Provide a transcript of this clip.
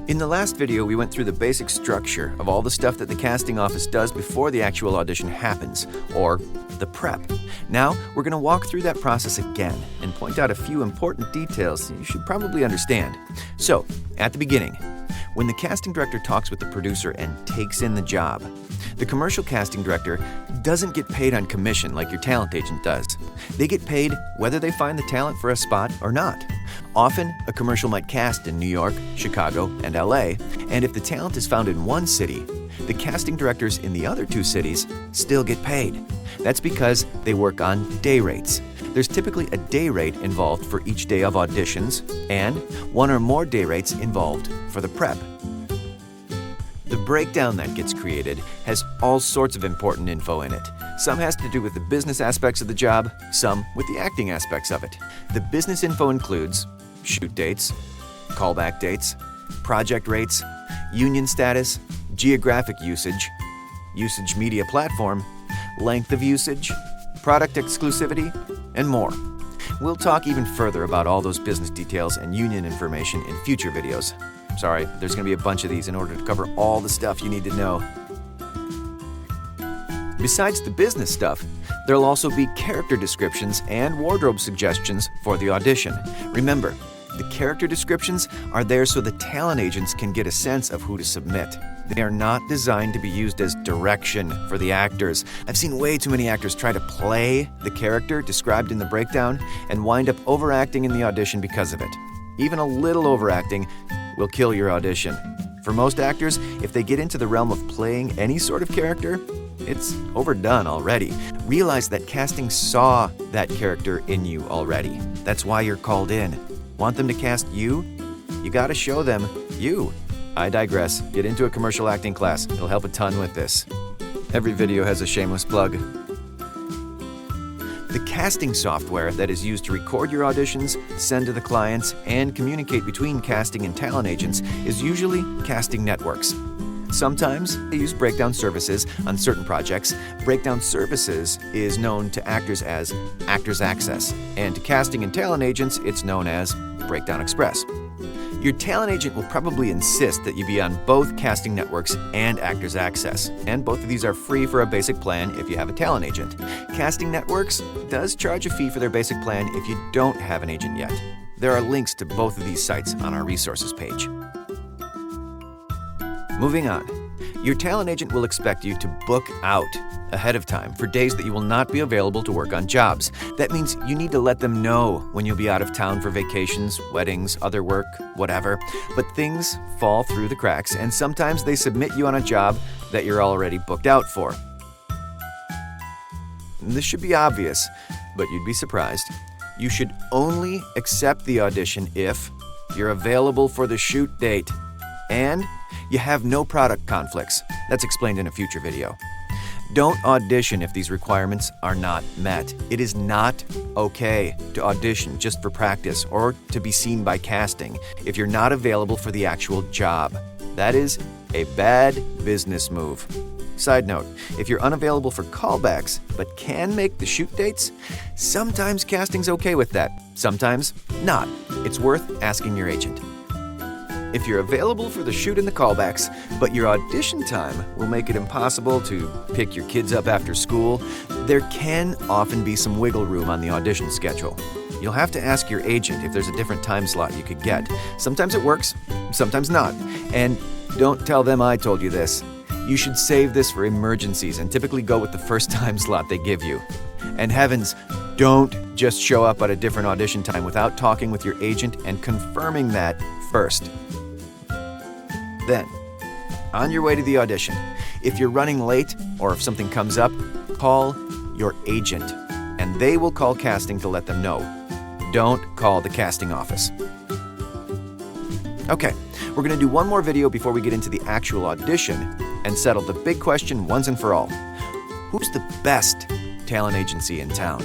In the last video, we went through the basic structure of all the stuff that the casting office does before the actual audition happens, or the prep. Now, we're going to walk through that process again and point out a few important details you should probably understand. So, at the beginning, when the casting director talks with the producer and takes in the job, the commercial casting director doesn't get paid on commission like your talent agent does. They get paid whether they find the talent for a spot or not. Often, a commercial might cast in New York, Chicago, and LA, and if the talent is found in one city, the casting directors in the other two cities still get paid. That's because they work on day rates. There's typically a day rate involved for each day of auditions, and one or more day rates involved for the prep. The breakdown that gets created has all sorts of important info in it. Some has to do with the business aspects of the job, some with the acting aspects of it. The business info includes shoot dates, callback dates, project rates, union status, geographic usage, usage media platform, length of usage, product exclusivity, and more. We'll talk even further about all those business details and union information in future videos. Sorry, there's going to be a bunch of these in order to cover all the stuff you need to know. Besides the business stuff, there'll also be character descriptions and wardrobe suggestions for the audition. Remember, the character descriptions are there so the talent agents can get a sense of who to submit. They are not designed to be used as direction for the actors. I've seen way too many actors try to play the character described in the breakdown and wind up overacting in the audition because of it. Even a little overacting will kill your audition. For most actors, if they get into the realm of playing any sort of character, it's overdone already. Realize that casting saw that character in you already. That's why you're called in. Want them to cast you? You gotta show them you. I digress. Get into a commercial acting class. It'll help a ton with this. Every video has a shameless plug. The casting software that is used to record your auditions, send to the clients, and communicate between casting and talent agents is usually casting networks. Sometimes they use breakdown services on certain projects. Breakdown services is known to actors as Actors Access, and to casting and talent agents, it's known as Breakdown Express. Your talent agent will probably insist that you be on both casting networks and Actors Access, and both of these are free for a basic plan if you have a talent agent. Casting Networks does charge a fee for their basic plan if you don't have an agent yet. There are links to both of these sites on our resources page. Moving on, your talent agent will expect you to book out ahead of time for days that you will not be available to work on jobs. That means you need to let them know when you'll be out of town for vacations, weddings, other work, whatever. But things fall through the cracks, and sometimes they submit you on a job that you're already booked out for. This should be obvious, but you'd be surprised. You should only accept the audition if you're available for the shoot date and you have no product conflicts. That's explained in a future video. Don't audition if these requirements are not met. It is not okay to audition just for practice or to be seen by casting if you're not available for the actual job. That is a bad business move. Side note, if you're unavailable for callbacks but can make the shoot dates, sometimes casting's okay with that, sometimes not. It's worth asking your agent. If you're available for the shoot and the callbacks, but your audition time will make it impossible to pick your kids up after school, there can often be some wiggle room on the audition schedule. You'll have to ask your agent if there's a different time slot you could get. Sometimes it works, sometimes not. And don't tell them I told you this. You should save this for emergencies and typically go with the first time slot they give you. And heavens, don't just show up at a different audition time without talking with your agent and confirming that first. Then, on your way to the audition, if you're running late or if something comes up, call your agent and they will call casting to let them know. Don't call the casting office. Okay, we're going to do one more video before we get into the actual audition and settle the big question once and for all. Who's the best talent agency in town?